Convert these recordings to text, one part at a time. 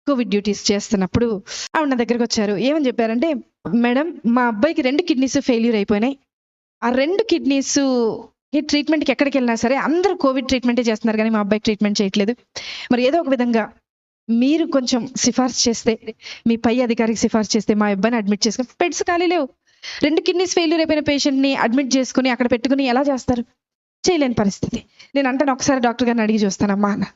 Covid duties చేస్తున్నప్పుడు ఆవిడ నా దగ్గరకు వచ్చారు. ఏమని చెప్పారంటే, మేడం మా అబ్బాయికి 2 కిడ్నీస్ ఫెయిల్యూర్ అయిపోయినాయి. ఆ 2 కిడ్నీస్ ట్రీట్మెంట్కి ఎక్కడికి వెళ్ళినా సరే అందరూ కోవిడ్ ట్రీట్మెంటే చేస్తున్నారు, కానీ మా అబ్బాయికి ట్రీట్మెంట్ చేయట్లేదు. మరి ఏదో ఒక విధంగా మీరు కొంచెం సిఫార్సు చేస్తే, మీ పై అధికారికి సిఫార్సు చేస్తే మా అబ్బాయిని అడ్మిట్ చేసుకుని, బెడ్స్ ఖాళీ లేవు. 2 కిడ్నీస్ ఫెయిల్యూర్ అయిపోయిన పేషెంట్ని అడ్మిట్ చేసుకుని అక్కడ పెట్టుకుని ఎలా చేస్తారు? చేయలేని పరిస్థితి. నేను అంటాను, ఒకసారి డాక్టర్ గారిని అడిగి చూస్తానమ్మా అన్న.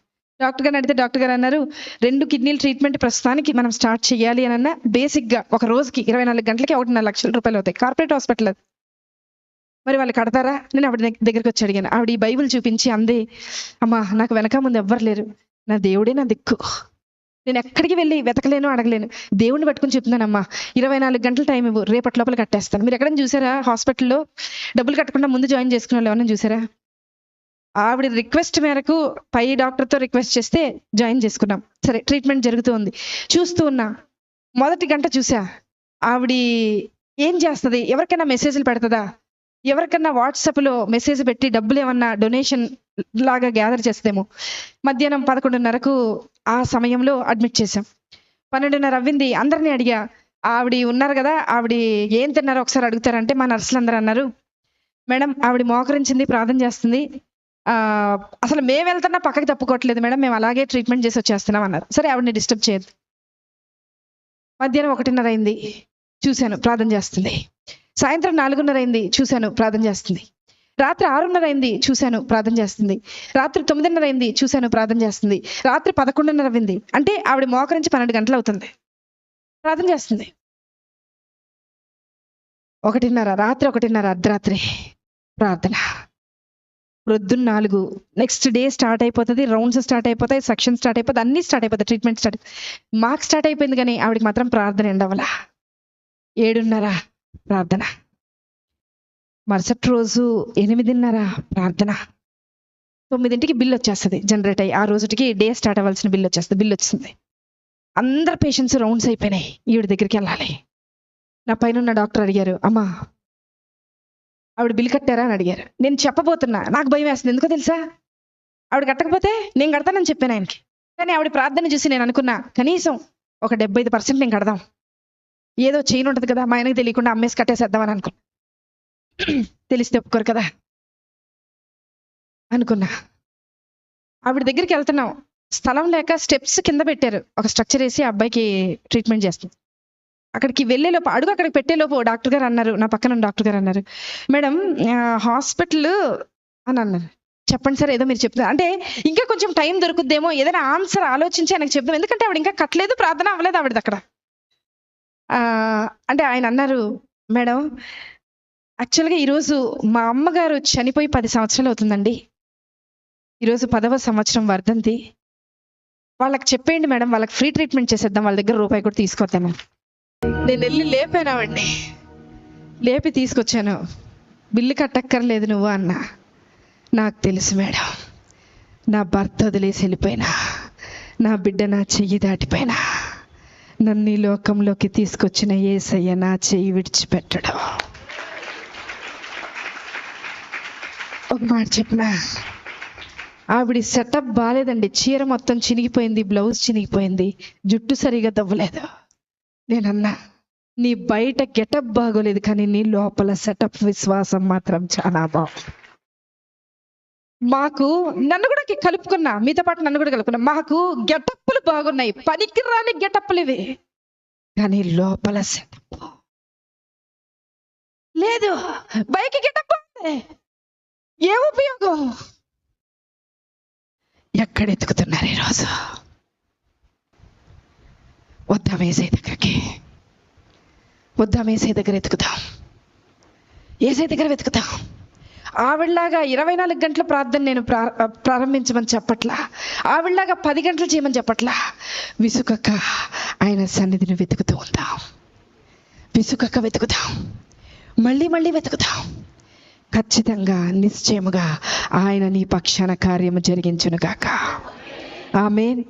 డాక్టర్ గారిని అడిగితే డాక్టర్ గారు అన్నారు, 2 కిడ్నీల ట్రీట్మెంట్ ప్రస్తుతానికి మనం స్టార్ట్ చేయాలి అని అన్న బేసిక్గా ఒక రోజుకి 24 గంటలకి 1.5 లక్షల రూపాయలు అవుతాయి. కార్పొరేట్ హాస్పిటల్ అది. మరి వాళ్ళు కడతారా? నేను ఆవిడ దగ్గరికి వచ్చి అడిగాను. ఆవిడ ఈ బైబిల్ చూపించి అందే, అమ్మా నాకు వెనక ముందు ఎవ్వరు లేరు, నా దేవుడే నా దిక్కు, నేను ఎక్కడికి వెళ్ళి వెతకలేను, అడగలేను, దేవుడిని పట్టుకుని చెప్తున్నానమ్మా, 24 గంటల టైం ఇవ్వు, రేపటి లోపల కట్టేస్తాను. మీరు ఎక్కడైనా చూసారా హాస్పిటల్లో డబ్బులు కట్టకుండా ముందు జాయిన్ చేసుకునే వాళ్ళు ఎవరైనా చూసారా? ఆవిడ రిక్వెస్ట్ మేరకు పై డాక్టర్తో రిక్వెస్ట్ చేస్తే జాయిన్ చేసుకున్నాం. సరే, ట్రీట్మెంట్ జరుగుతూ ఉంది. చూస్తూ ఉన్నా, మొదటి గంట చూసా ఆవిడ ఏం చేస్తుంది, ఎవరికైనా మెసేజ్లు పెడుతుందా, ఎవరికన్నా వాట్సాప్లో మెసేజ్ పెట్టి డబ్బులు ఏమన్నా డొనేషన్ లాగా గ్యాదర్ చేస్తేమో. మధ్యాహ్నం 11:30కు ఆ సమయంలో అడ్మిట్ చేశాం. 12:30 అవ్వింది. అందరినీ అడిగా, ఆవిడ ఉన్నారు కదా, ఆవిడ ఏం తిన్నారో ఒకసారి అడుగుతారంటే మా నర్సులు అందరూ అన్నారు, మేడం ఆవిడ మోకరించింది, ప్రార్థన చేస్తుంది, అసలు మేము వెళ్తున్నా పక్కకి తప్పుకోవట్లేదు మేడం, మేము అలాగే ట్రీట్మెంట్ చేసి వచ్చేస్తున్నాం అన్నారు. సరే, ఆవిడని డిస్టర్బ్ చేయద్దు. మధ్యాహ్నం 1:30 అయింది, చూశాను ప్రార్థన చేస్తుంది. సాయంత్రం 4:30 అయింది, చూశాను ప్రార్థన చేస్తుంది. రాత్రి 6:30 అయింది, చూశాను ప్రార్థన చేస్తుంది. రాత్రి 9:30 అయింది, చూశాను ప్రార్థన చేస్తుంది. రాత్రి 11:30 అయింది, అంటే ఆవిడ మోకరించి 12 గంటలు అవుతుంది, ప్రార్థన చేస్తుంది. 1:30 రాత్రి, 1:30 అర్ధరాత్రి ప్రార్థన. ప్రొద్దున్న 4 నెక్స్ట్ డే స్టార్ట్ అయిపోతుంది, రౌండ్స్ స్టార్ట్ అయిపోతాయి, సెక్షన్ స్టార్ట్ అయిపోతుంది, అన్నీ స్టార్ట్ అయిపోతాయి, ట్రీట్మెంట్ స్టార్ట్. మాకు స్టార్ట్ అయిపోయింది, కానీ ఆవిడకి మాత్రం ప్రార్థన ఎండవల. 7:30 ప్రార్థన. మరుసటి రోజు 8:30 ప్రార్థన. 9ంటికి బిల్ వచ్చేస్తుంది జనరేట్ అయ్యి, ఆ రోజుకి డే స్టార్ట్ అవ్వాల్సిన బిల్ వచ్చేస్తుంది. బిల్ వచ్చింది, అందరు పేషెంట్స్ రౌండ్స్ అయిపోయినాయి, ఈవిడ దగ్గరికి వెళ్ళాలి. నా పైన ఉన్న డాక్టర్ అడిగారు, అమ్మా ఆవిడ బిల్ కట్టారా అని అడిగారు. నేను చెప్పబోతున్నా, నాకు భయం వేస్తుంది. ఎందుకో తెలుసా, ఆవిడ కట్టకపోతే నేను కడతానని చెప్పాను ఆయనకి. కానీ ఆవిడ ప్రార్థన చూసి నేను అనుకున్నా, కనీసం ఒక 75% నేను కడదాం, ఏదో చైన్ ఉంటుంది కదా, మా ఆయనకి తెలియకుండా అమ్మేసి కట్టేసేద్దామని అనుకున్నా. తెలిస్తే ఒప్పుకోరు కదా అనుకున్నా. ఆవిడ దగ్గరికి వెళ్తున్నాం, స్థలం లేక స్టెప్స్ కింద పెట్టారు, ఒక స్ట్రక్చర్ వేసి ఆ అబ్బాయికి ట్రీట్మెంట్ చేస్తుంది. అక్కడికి వెళ్ళేలోపు, అడుగు అక్కడికి పెట్టేలోపు డాక్టర్ గారు అన్నారు, నా పక్కన డాక్టర్ గారు అన్నారు, మేడం హాస్పిటల్ అని అన్నారు. చెప్పండి సార్, ఏదో మీరు చెప్తున్నారు అంటే ఇంకా కొంచెం టైం దొరుకుద్దేమో, ఏదైనా ఆన్సర్ ఆలోచించి ఆయనకు చెప్దాం, ఎందుకంటే ఆవిడ ఇంకా కట్టలేదు, ప్రార్థన అవ్వలేదు ఆవిడది అక్కడ. అంటే ఆయన అన్నారు, మేడం యాక్చువల్గా ఈరోజు మా అమ్మగారు చనిపోయి 10 సంవత్సరాలు అవుతుందండి, ఈరోజు 10వ సంవత్సరం వర్ధంతి. వాళ్ళకి చెప్పేయండి మేడం, వాళ్ళకి ఫ్రీ ట్రీట్మెంట్ చేసేద్దాం, వాళ్ళ దగ్గర రూపాయి కూడా తీసుకొద్దాము. నేను వెళ్ళి లేపానామండి, లేపి తీసుకొచ్చాను. బిల్లు కట్టక్కర్లేదు నువ్వు అన్న. నాకు తెలుసు మేడం, నా భర్త వదిలేసి వెళ్ళిపోయినా, నా బిడ్డ నా చెయ్యి దాటిపోయినా, నన్ను ఈ లోకంలోకి తీసుకొచ్చిన యేసయ్య నా చెయ్యి విడిచిపెట్టడం. ఒక మాట చెప్పనా, ఆవిడ సెటప్ బాగాలేదండి, చీర మొత్తం చినిగిపోయింది, బ్లౌజ్ చినిగిపోయింది, జుట్టు సరిగా దవ్వలేదు. నేనన్నా, నీ బయట గెటప్ బాగోలేదు, కానీ నీ లోపల సెటప్ విశ్వాసం మాత్రం చాలా బాగుంది. మాకు నన్ను కూడా కలుపుకున్నా, మీతో పాటు నన్ను కూడా కలుపుకున్నా, మాకు గెటప్పులు బాగున్నాయి, పనికి రాని గెటప్పులు ఇవి, కానీ లోపల సెటప్ లేదు. బయకి గెటప్ ఏ ఉపయోగం? ఎక్కడ ఎత్తుకుతున్నారు ఈరోజు? వద్దాం ఏసై దగ్గరికి, వద్దాం ఏసై దగ్గర ఎత్తుకుతాం, ఏసై దగ్గర వెతుకుతాం. ఆవిడలాగా 24 గంటల ప్రార్థన నేను ప్రారంభించమని చెప్పట్లా, ఆవిడలాగా 10 గంటలు చేయమని చెప్పట్లా. విసుకక్క ఆయన సన్నిధిని వెతుకుతూ ఉందాం, విసుకక్క వెతుకుతాం, మళ్ళీ మళ్ళీ వెతుకుతాం. ఖచ్చితంగా నిశ్చయముగా ఆయన నీ పక్షాన కార్యము జరిగించును గాక. ఆమేన్.